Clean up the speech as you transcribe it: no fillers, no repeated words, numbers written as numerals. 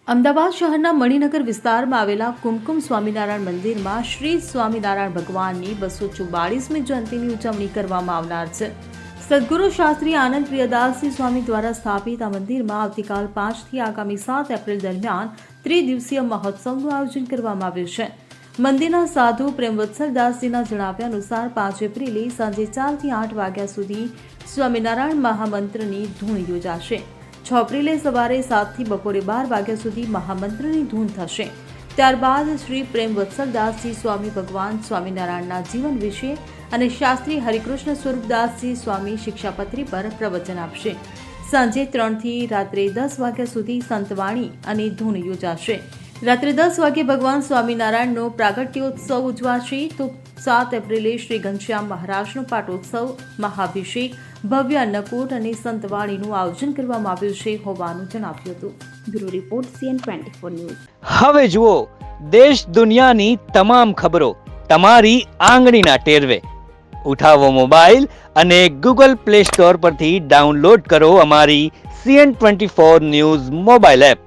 અમદાવાદ શહેરના મણિનગર વિસ્તારમાં આવેલા કુમકુમ સ્વામિનારાયણ મંદિરમાં શ્રી સ્વામિનારાયણ ભગવાનની 244મી જયંતિની ઉજવણી કરવામાં આવનાર છે. સદગુરુ શાસ્ત્રી આનંદ પ્રિયદાસજી સ્વામી દ્વારા સ્થાપિત આ મંદિરમાં આવતીકાલ 5 થી આગામી 7 એપ્રિલ દરમિયાન ત્રિદિવસીય મહોત્સવનું આયોજન કરવામાં આવ્યું છે. મંદિરના સાધુ પ્રેમવત્સલદાસજીના જણાવ્યા અનુસાર 5 એપ્રિલે સાંજે 4 થી 8 વાગ્યા સુધી સ્વામિનારાયણ મહામંત્રની ધૂન યોજાશે. 6 એપ્રિલે સવારે 7 થી બપોરે 12 વાગ્યા સુધી મહામંત્રની ધૂન થશે. ત્યારબાદ શ્રી પ્રેમવત્સલદાસજી સ્વામી ભગવાન સ્વામિનારાયણના જીવન વિશે અને શાસ્ત્રી હરિકૃષ્ણ સ્વરૂપદાસજી સ્વામી શિક્ષાપત્રી પર પ્રવચન આપશે. સાંજે 3 થી રાત્રે 10 વાગ્યા સુધી સંતવાણી અને ધૂન યોજાશે. રાત્રે 10 વાગ્યે ભગવાન સ્વામિનારાયણનો પ્રાગટ્યોત્સવ ઉજવાશે. તો 7 એપ્રિલે શ્રી ઘનશ્યામ મહારાજનો પાટોત્સવ, મહાભિષેક, ભવ્ય અન્નકૂટ અને સંતવાણીનું આયોજન કરવામાં આવ્યું છે હોવાનું જણાવ્યું હતું. Bureau report CN24 news. હવે જુઓ દેશ દુનિયાની તમામ ખબરો તમારી આંગળીના ટેરવે. ઉઠાવો મોબાઈલ અને Google Play Store પરથી ડાઉનલોડ કરો અમારી CN24 ન્યૂઝ મોબાઈલ એપ.